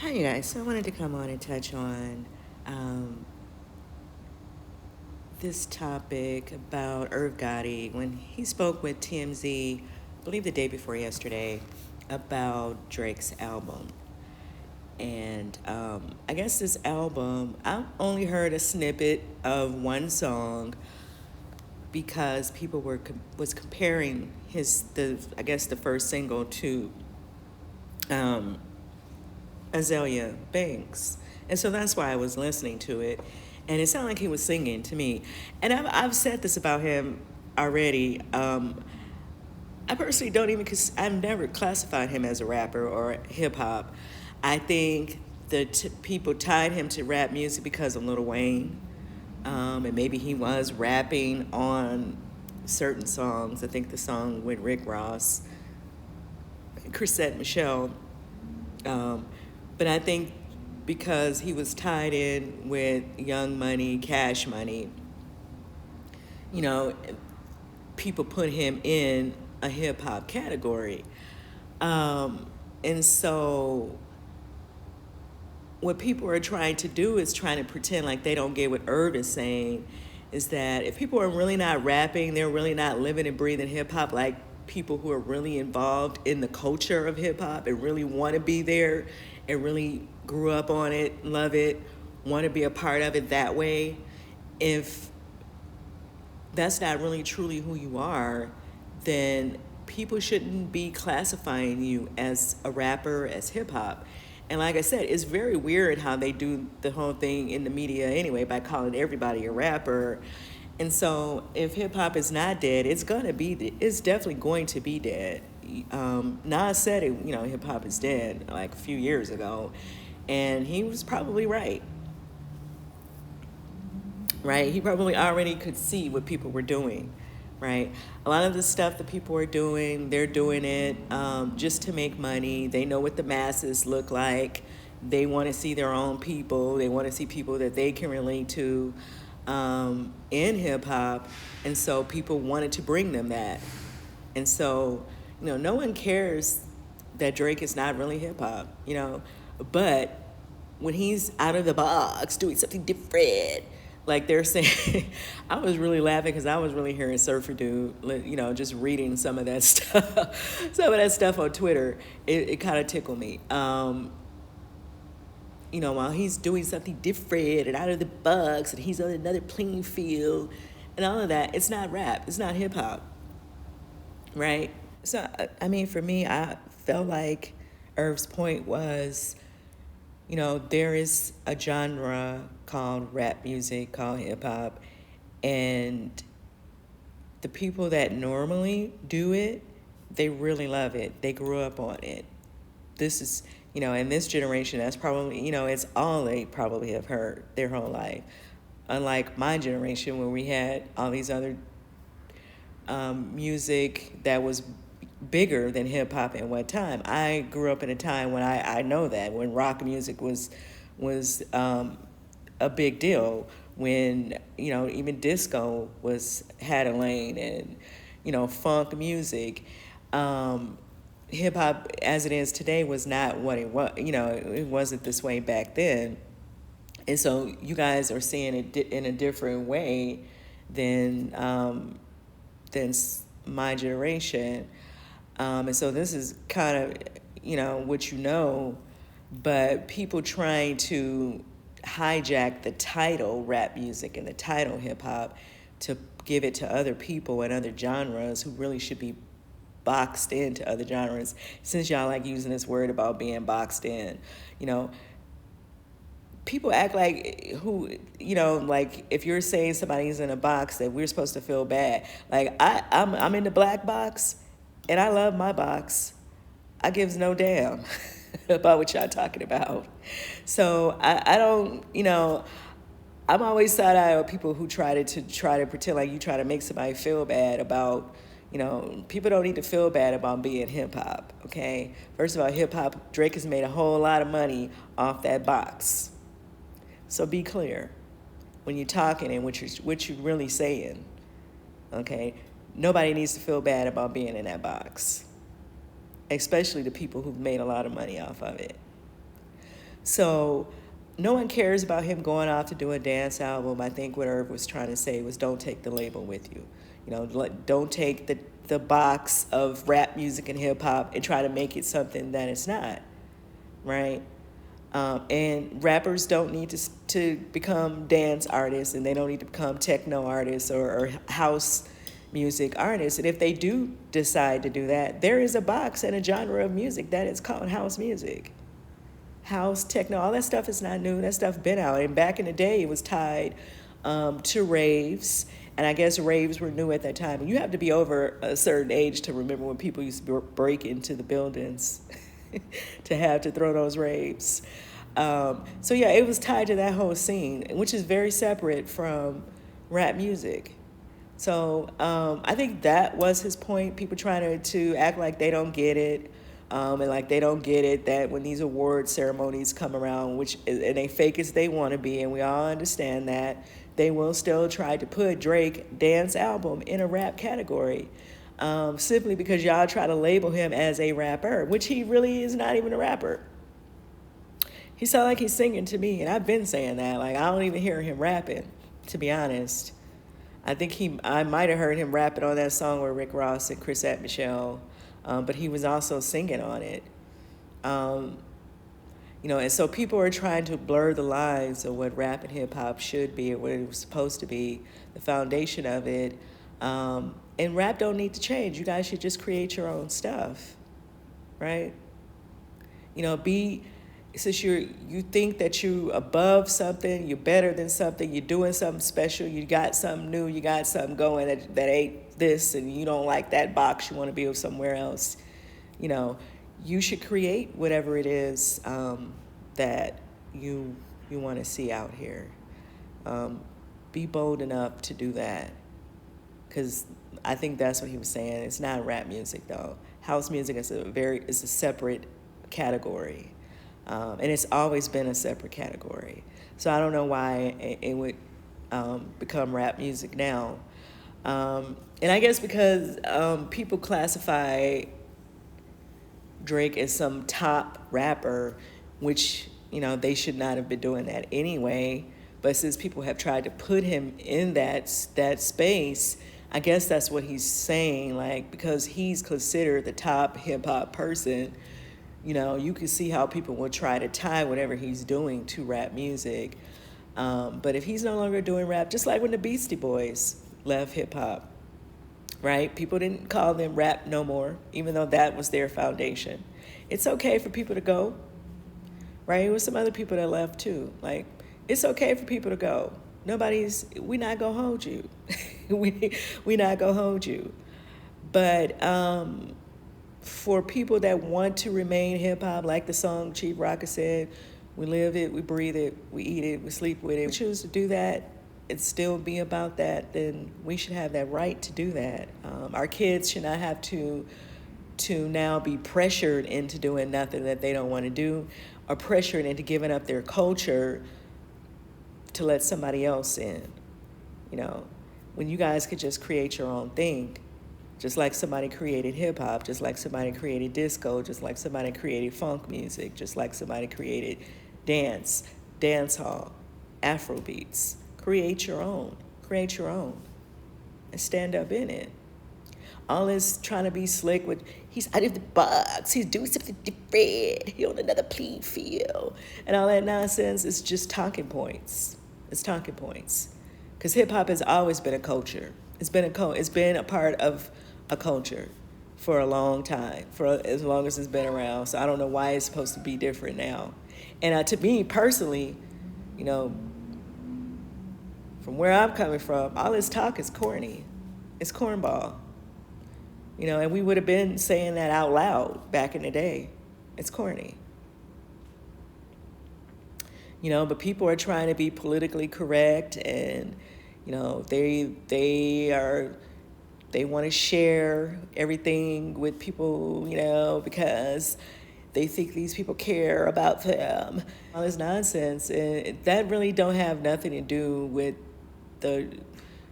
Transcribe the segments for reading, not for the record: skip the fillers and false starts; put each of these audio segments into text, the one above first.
Hi, you guys. So I wanted to come on and touch on um, this topic about Irv Gotti when he spoke with TMZ, I believe the day before yesterday, about Drake's album. And I guess this album, I only heard a snippet of one song because people was comparing the first single to um, Azalea Banks. And so that's why I was listening to it. And it sounded like he was singing to me. And I've said this about him already. I personally don't even, because I've never classified him as a rapper or hip hop. I think that people tied him to rap music because of Lil Wayne. And maybe he was rapping on certain songs. I think the song with Rick Ross, Chrisette Michelle. Um, but I think because he was tied in with Young Money, Cash Money, you know, people put him in a hip hop category. And so what people are trying to do is trying to pretend like they don't get what Irv is saying, is that if people are really not rapping, they're really not living and breathing hip hop like people who are really involved in the culture of hip hop and really want to be there and really grew up on it, love it, want to be a part of it that way. If that's not really truly who you are, then people shouldn't be classifying you as a rapper, as hip hop. And like I said, it's very weird how they do the whole thing in the media anyway by calling everybody a rapper. And so if hip hop is not dead, it's definitely going to be dead. Nas said it, hip hop is dead like a few years ago, and he was probably right. Right? He probably already could see what people were doing, right? A lot of the stuff that people are doing, they're doing it just to make money. They know what the masses look like. They want to see their own people. They want to see people that they can relate to in hip hop. And so people wanted to bring them that. And so, no one cares that Drake is not really hip hop, but when he's out of the box doing something different, like they're saying, I was really laughing because I was really hearing Surfer Dude, just reading some of that stuff on Twitter. It kind of tickled me. While he's doing something different and out of the box and he's on another playing field and all of that, it's not rap, it's not hip hop, right? So, I mean, for me, I felt like Irv's point was, there is a genre called rap music, called hip hop, and the people that normally do it, they really love it. They grew up on it. This is, in this generation, that's probably, it's all they probably have heard their whole life. Unlike my generation, where we had all these other music that was bigger than hip hop at one time. I grew up in a time when I know that when rock music was a big deal, when even disco had a lane, and funk music. Hip hop as it is today was not what it was. It wasn't this way back then. And so you guys are seeing it in a different way than than my generation. And so this is kind of, what but people trying to hijack the title rap music and the title hip hop to give it to other people and other genres who really should be boxed into other genres. Since y'all like using this word about being boxed in, people act like like if you're saying somebody's in a box that we're supposed to feel bad. Like I'm in the black box and I love my box. I gives no damn about what y'all talking about. So I don't, I'm always side-eye of people who try to pretend like you try to make somebody feel bad about, people don't need to feel bad about being hip hop, okay? First of all, hip hop, Drake has made a whole lot of money off that box. So be clear when you're talking and what you're really saying, okay? Nobody needs to feel bad about being in that box, especially the people who've made a lot of money off of it. So no one cares about him going off to do a dance album. I think what Irv was trying to say was don't take the label with you. Don't take the box of rap music and hip hop and try to make it something that it's not, right? And rappers don't need to become dance artists, and they don't need to become techno artists or house music artists. And if they do decide to do that, there is a box and a genre of music that is called house music. House, techno, all that stuff is not new. That stuff been out. And back in the day, it was tied to raves. And I guess raves were new at that time. And you have to be over a certain age to remember when people used to break into the buildings to throw those raves. So yeah, it was tied to that whole scene, which is very separate from rap music. So I think that was his point. People trying to act like they don't get it. And like they don't get it that when these award ceremonies come around, and they fake as they want to be, and we all understand that, they will still try to put Drake dance album in a rap category, simply because y'all try to label him as a rapper, which he really is not even a rapper. He sounds like he's singing to me, and I've been saying that. Like, I don't even hear him rapping, to be honest. I might have heard him rapping on that song with Rick Ross and Chris Michelle. But he was also singing on it. And so people are trying to blur the lines of what rap and hip hop should be, or what it was supposed to be, the foundation of it. And rap don't need to change. You guys should just create your own stuff, right? Since you think that you above something, you're better than something, you're doing something special, you got something new, you got something going that ain't this, and you don't like that box, you want to be somewhere else. You should create whatever it is that you want to see out here. Be bold enough to do that, because I think that's what he was saying. It's not rap music though. House music is a separate category. And it's always been a separate category. So I don't know why it would become rap music now. And I guess because people classify Drake as some top rapper, which, they should not have been doing that anyway. But since people have tried to put him in that space, I guess that's what he's saying. Like, because he's considered the top hip hop person, you can see how people will try to tie whatever he's doing to rap music. But if he's no longer doing rap, just like when the Beastie Boys left hip hop, right? People didn't call them rap no more, even though that was their foundation. It's okay for people to go, right? It was some other people that left too. Like, it's okay for people to go. We not gonna hold you. we not gonna hold you. But, for people that want to remain hip-hop, like the song Chief Rocker said, we live it, we breathe it, we eat it, we sleep with it. We choose to do that and still be about that, then we should have that right to do that. Our kids should not have to now be pressured into doing nothing that they don't want to do, or pressured into giving up their culture to let somebody else in. When you guys could just create your own thing. Just like somebody created hip-hop, just like somebody created disco, just like somebody created funk music, just like somebody created dance hall, Afro beats. Create your own, and stand up in it. All this trying to be slick with, he's out of the box, he's doing something different, he on another playing field, and all that nonsense is just talking points. It's talking points. Because hip-hop has always been a culture. It's been a part of a culture for a long time, for as long as it's been around. So I don't know why it's supposed to be different now. And to me personally, from where I'm coming from, all this talk is corny. It's cornball. And we would have been saying that out loud back in the day. It's corny. But people are trying to be politically correct, and they want to share everything with people, because they think these people care about them. All this nonsense, and that really don't have nothing to do with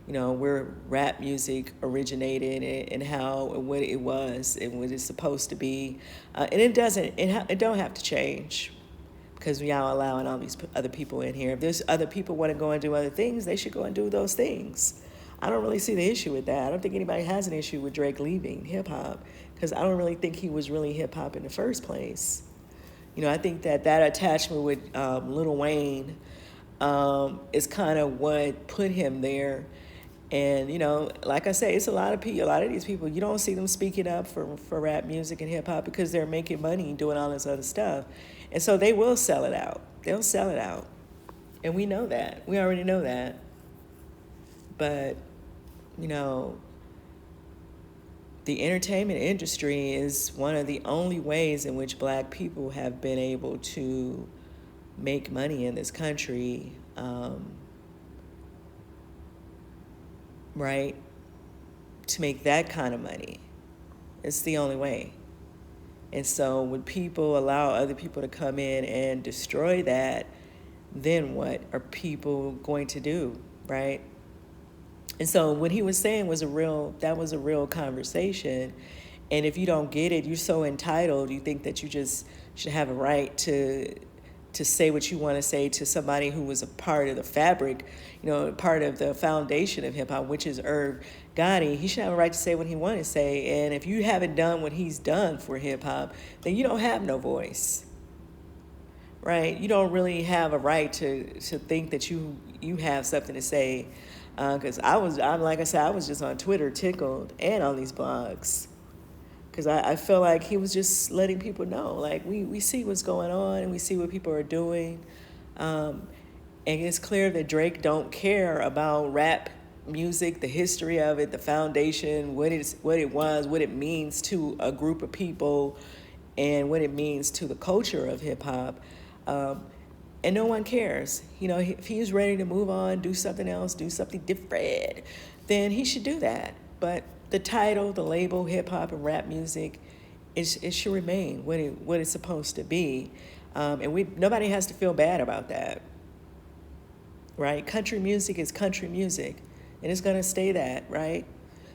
where rap music originated and how and what it was and what it's supposed to be, and it don't have to change, because we are allowing all these other people in here. If there's other people want to go and do other things, they should go and do those things. I don't really see the issue with that. I don't think anybody has an issue with Drake leaving hip-hop, because I don't really think he was really hip-hop in the first place. You know, I think that attachment with Lil Wayne is kind of what put him there. And, you know, like I say, it's a lot of people, a lot of these people, you don't see them speaking up for rap music and hip-hop because they're making money and doing all this other stuff. And so they will sell it out. They'll sell it out. And we know that. We already know that. But, you know, the entertainment industry is one of the only ways in which Black people have been able to make money in this country, right? To make that kind of money. It's the only way. And so when people allow other people to come in and destroy that, then what are people going to do, right? And so what he was saying was that was a real conversation. And if you don't get it, you're so entitled, you think that you just should have a right to say what you want to say to somebody who was a part of the fabric, you know, part of the foundation of hip hop, which is Irv Gotti. He should have a right to say what he wanted to say. And if you haven't done what he's done for hip hop, then you don't have no voice, right? You don't really have a right to think that you have something to say. Because like I said, I was just on Twitter tickled and on these blogs. Because I feel like he was just letting people know, like, we see what's going on and we see what people are doing. And it's clear that Drake don't care about rap music, the history of it, the foundation, what it was, what it means to a group of people, and what it means to the culture of hip-hop. And no one cares. You know, if he's ready to move on, do something else, do something different, then he should do that. But the title, the label, hip-hop and rap music, it should remain what it's supposed to be. And nobody has to feel bad about that, right? Country music is country music, and it's going to stay that, right?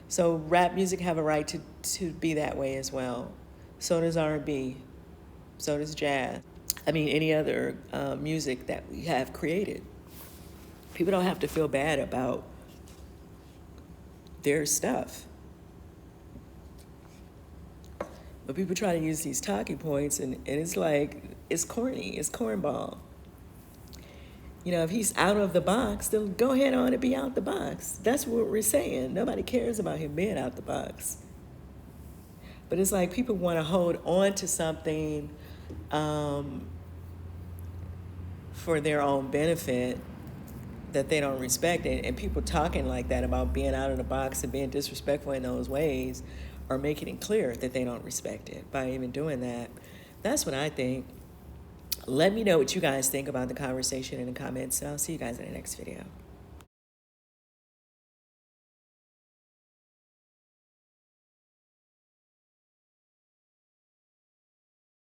So rap music have a right to be that way as well. So does R&B. So does jazz. I mean, any other music that we have created. People don't have to feel bad about their stuff. But people try to use these talking points, and it's like, it's corny, it's cornball. You know, if he's out of the box, then go ahead on and be out the box. That's what we're saying. Nobody cares about him being out the box. But it's like people want to hold on to something for their own benefit that they don't respect. And people talking like that about being out of the box and being disrespectful in those ways are making it clear that they don't respect it by even doing that. That's what I think. Let me know what you guys think about the conversation in the comments, and I'll see you guys in the next video.